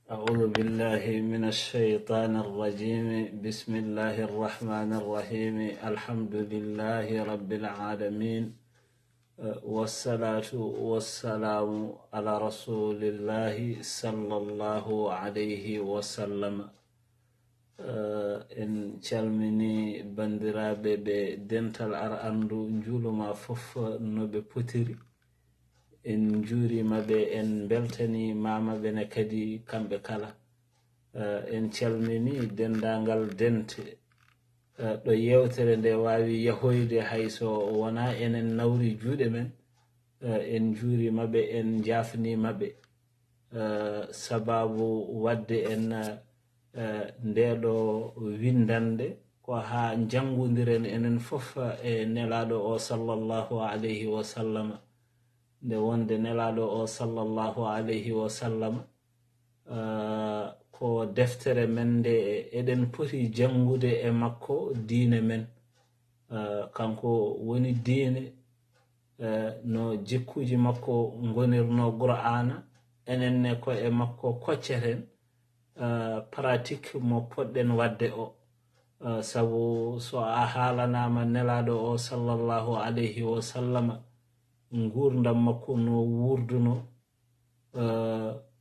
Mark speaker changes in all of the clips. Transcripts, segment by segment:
Speaker 1: أعوذ بالله من الشيطان الرجيم. بسم الله الرحمن الرحيم. الحمد لله رب العالمين، والصلاة والسلام على رسول الله صلى الله عليه وسلم. en calmini bandiraɓe ɓe dental ar andu juluma fof no ɓe potiri. en juurimaɓe, en beltani mamaɓe ne kadi kamɓe kala. en calmini dendagal dente ɗo yewtere nde wawi yahoyde hayso wona enen nawri juuɗe men. en juurimaɓe, en jafnimaɓe sababu wadde en ndeɗo windande ko ha jangodiren enen fof e nelaɗo o sallllahu alayhi wa sallama. nde wonde nelaɗo o sallllahu alayhi wa sallama ko deftere men nde eɗen poti jangude e makko diine men. kanko woni diine no jikkuji makko gonirno qur'ana, enenne ko e makko kocceten pratique mo poɗɗen wadde o. sabu so a haalanama nelaɗo o sallllahu alayhi wa sallama gurdam makko no wurduno,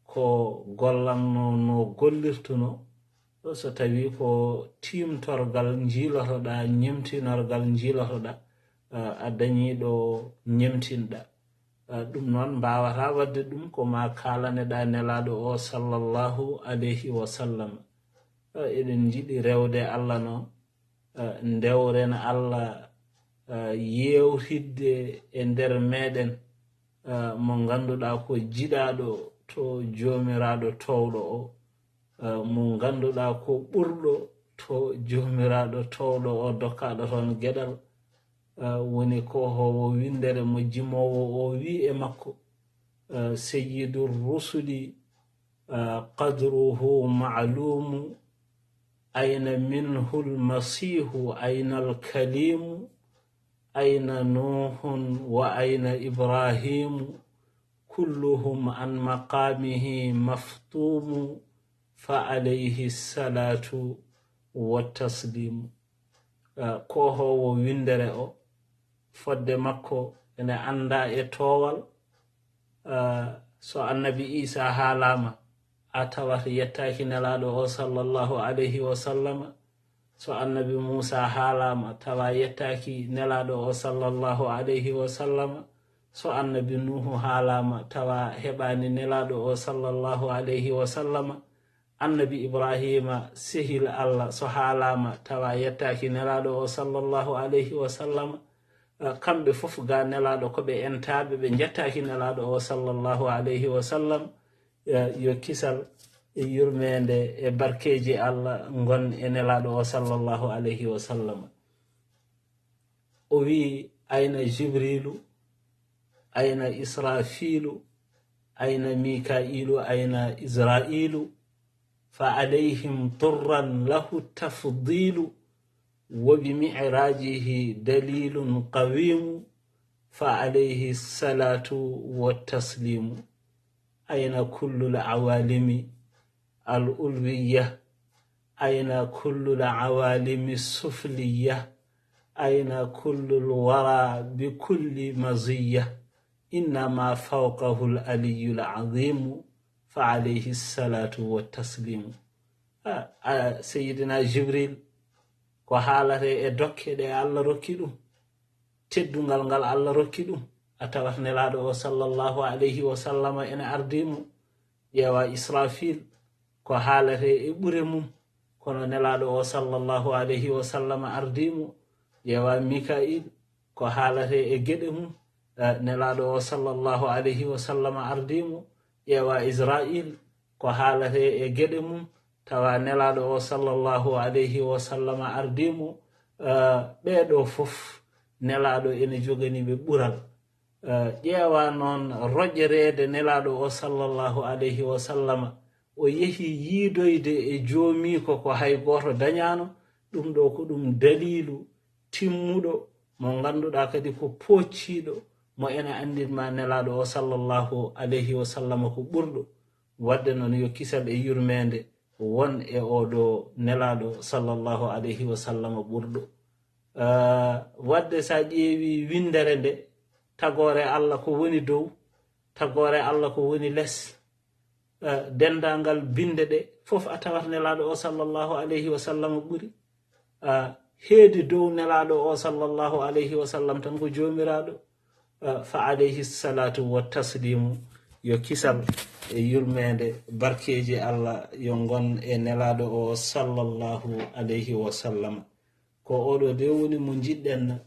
Speaker 1: ko gollanno no gollirtuno, so tawi ko timtorgal jiilotoɗa, ñemtinorgal jiilotoɗa, a dañiɗo ñemtinɗa. ɗum noon mbawata wadde ɗum ko ma kalaneɗa nelaɗo o sallllahu alayhi wa sallam. eɗen jiiɗi rewde Allah noon, ndewren Allah yewtidde e nder meɗen mo ganduɗa ko jiɗaɗo to jomiraɗo towɗo o, mo ganduɗa ko ɓurɗo to jomiraɗo towɗo o dokkaɗo toon gueɗal. woni ko howo windere mo jimowo o wi e makko sayyidu rusuli qadruhu ma'lumu, ayna minhu lmasihu, ayna alkalimu, ayna nuhun wa ayna ibrahimu, kulluhum an maqamihi maftumu, fa alayhi salatu wattaslimu. ko howo windere o fodde makko ene anda e towal. so annabi Isa haalama a tawata yettaki nelaɗo o sallllahu alayhi wa sallama. so annabi Musa haalama tawa yettaki nelaɗo o sallllahu alayhi wa sallama. so annabi Nuhu haalama tawa heɓani nelaɗo o sallllahu alayhi wa sallama. annabi Ibrahima sehil Allah so haalama tawa yettaki nelaɗo o sallllahu alayhi wa sallama. kamɓe fof ga nelaɗo koɓe entaɓe, ɓe jettaki nelaɗo o sallllahu alayhi wa sallam. yo kisal e yurmede e barkeji Allah gon e nelaɗo o sallllahu alayhi wa sallam. o wi ayna jibrilu, ayna israfilu, ayna mikailu, ayna israilu, fa alayhim turran lahu tafdilu, wa bi mi'rajihi dalilun qawimu, fa alayhi salatu wattaslimu. ayna kullu al-awalimi al-ulwiyya, ayna kullu al-awalimi sufliyya, ayna kullu al-wara bi kulli maziyya, innama fawqahu al-aliyyu al-azimu, fa alayhi salatu wattaslimu. Seydina Jibril ko haalate e dokke ɗe Allah rokki ɗum, teddungal ngal Allah rokki ɗum, a tawat nelaɗo o sallllahu alayhi wa sallama ene ardimo. ƴeewa Israfil ko haalate e ɓure mum, kono nelaɗo o sallllahu alayhi wa sallama ardimo. ƴeewa Mikail ko haalate e geɗe mum, nelaɗo o sallllahu alayhi wa sallama ardimo. ƴeewa Israil ko haalate e geɗe mum, tawa nelaɗo o sallllahu alayhi wa sallama ardimo. ɓeɗo fof nelaɗo ene joganiɓe ɓural. ƴeewa noon roƴƴerede nelaɗo o sallllahu alayhi wa sallama, o yeehi yiidoyde e joomiko ko hay goto dañano. ɗum ɗo ko ɗum dalilu timmuɗo mo ganduɗa kadi ko pocciɗo mo ene andinma nelaɗo o sallllahu alayhi wa sallama ko ɓurɗo. wadde noon yo kisal e yurmede won e oɗo nelaɗo sallllahu alayhi wa sallam ɓurɗo wadde sa ƴeewi windere nde tagore Allah ko woni dow tagore Allah ko woni less dendangal binde ɗe fof a tawat nelaɗo o sallllahu alayhi wa sallam ɓuri heedi dow nelaɗo o sallllahu alayhi wa sallam tan ko jomiraɗo fa alayhi salatu wa taslimu yo kisal e yurmede barkeji Allah yo gon e nelaɗo o sallllahu alayhi wa sallam ko oɗo de woni mo jiɗɗen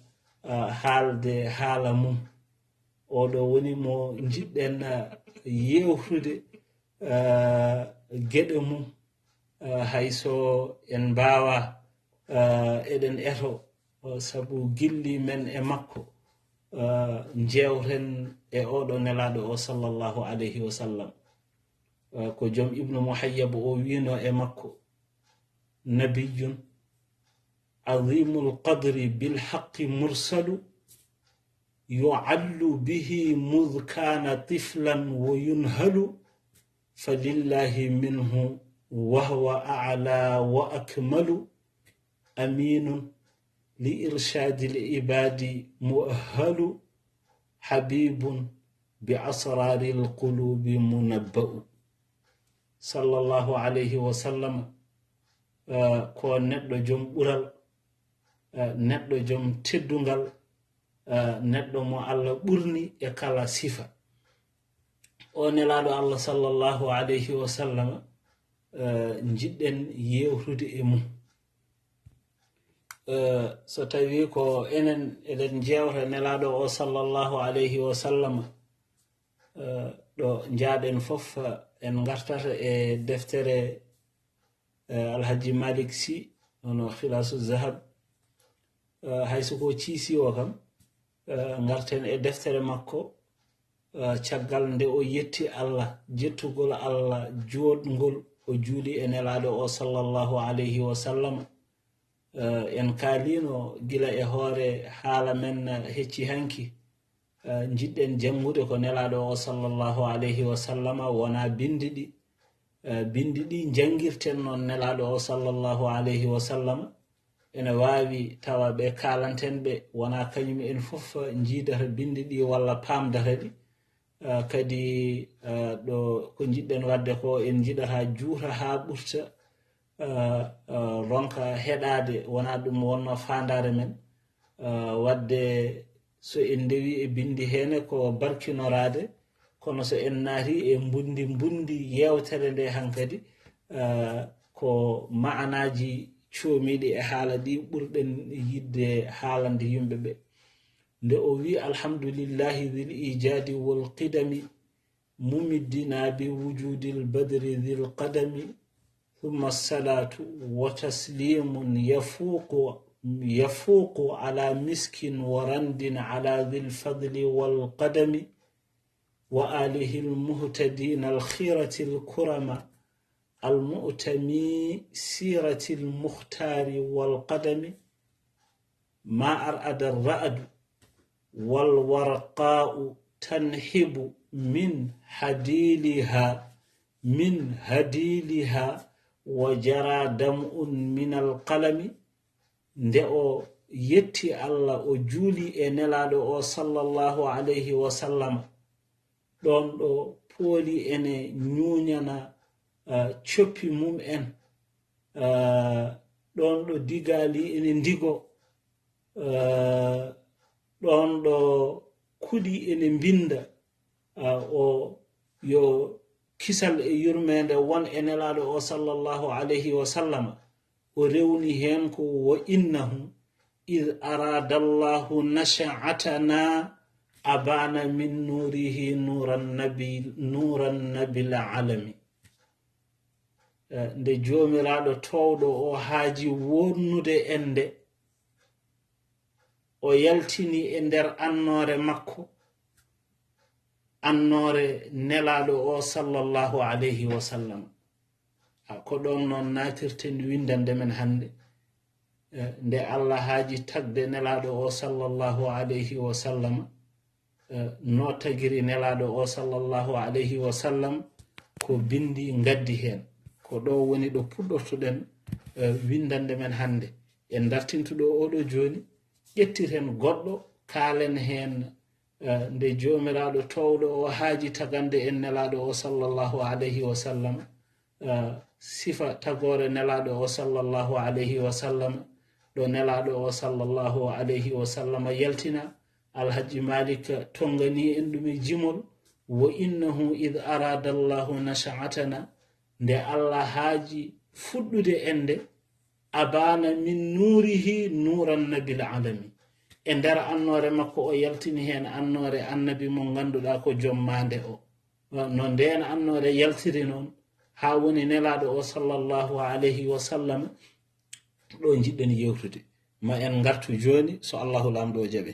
Speaker 1: haalde haala mum oɗo woni mo jiɗɗen yewtude geɗe mum hayso en mbawa eɗen eto sabu gilli men e makko jewten e oɗo nelaɗo o sallllahu alayhi wa sallam ko joom ibnu muhayyab o wino e makko nabiyun azimul qadri bilhaqqi mursalu yuallu bihi mudh kana tiflan wa yunhalu falillahi minhu wahwa a'la wa akmalu aminun li irshadi l'ibadi mu'ahhalu habibun bi asrari l'qulubi munabba'u sallallahu alayhi wa sallam ko neɗɗo joom ɓural neɗɗo joom teddungal neɗɗo mo Allah ɓurni e kala sifa o nelaɗo Allah sallallahu alayhi wa sallam jiɗɗen yewtude e mum so tawi ko enen eɗen jewta nelaɗo o sallllahu alayhi wa sallam ɗo jaaɗen fof en gartata e deftere alhaji malik sy ono khilasu zahab hayso ko ciisi o kam garten e deftere makko caggal nde o yetti Allah jettugol Allah joɗgol o juuli e nelaɗo o sallllahu alayhi wa sallam en kaalino gila e hoore haala men hecci hanki jiɗɗen jangude ko nelaɗo o sallllahu alayhi wa sallam wona bindi ɗi jangirten noon nelaɗo o sallllahu alayhi wa sallam ene wawi tawa ɓe kalanten ɓe wona kañum en fof jiidata bindi ɗi walla pamdata ɗi kadi ɗo ko jiɗɗen wadde ko en jiɗata juuta ha ɓurta ronka heɗade wona ɗum wonno fandare men wadde so en ndewi e bindi hene ko barkinorade kono so en naati e mbundi yewtere nde hankadi ko maanaji coomiɗi e haala ɗi ɓurɗen yidde haalande yimɓe ɓe nde o wi alhamdulillahi dhil ijadi wal qidami mumiddina bi wujudil badri dhil qadami ثم الصلاة وتسليم يفوق على مسك ورند على ذي الفضل والقدم وآله المهتدين الخيرة الكرم المؤتمي سيرة المختار والقدم ما أرأد الرأد والورقاء تنحب من هديلها وجرى دمء من القلم nde o yetti Allah o juuli e nelaɗo o sallllahu alayhi wa sallam ɗon ɗo pooli ene ñuñana coppi mum en ɗon ɗo digali ene ndigo ɗon ɗo kuɗi ene binda o yo kisal e yurmede won e nelaɗo o sallllahu alayhi wa sallam o rewni hen ko wa innahu id arada allahu nasha'atana abana min nurihi nuran nabil alami nde jomiraɗo towɗo o haaji wonnude ende o yaltini e nder annore makko annore nelaɗo o sallllahu alayhi wa sallam ko ɗon noon natirten windande men hande nde Allah haaji tagde nelaɗo o sallllahu alayhi wa sallam no tagiri nelaɗo o sallllahu alayhi wa sallam ko ko bindi gaddi hen ko ɗo woni ɗo puɗɗortoɗen windande men hande en dartintuɗo oɗo joni ƴettiren goɗɗo kaalen hen nde jomiraɗo towɗo o haaji tagande en nelaɗo o sallllahu alayhi wa sallam sifa tagore nelaɗo o sallllahu alayhi wa sallam ɗo nelaɗo o sallllahu alayhi wa sallam yaltina alhaji malik tongani en ɗum e jimol wo innahu id arada allahu nashaatana nde allah haaji fuɗɗude ende abana min nurihi nuran nabil alami e nder annore makko o yaltini hen annore annabi mo ganduɗa ko jommande o no nden annore yaltiri noon ha woni nelaɗo o sallllahu alayhi wa sallam ɗo jiɗɗen yewtude ma en gartu joni so allahu lamɗo o jaɓe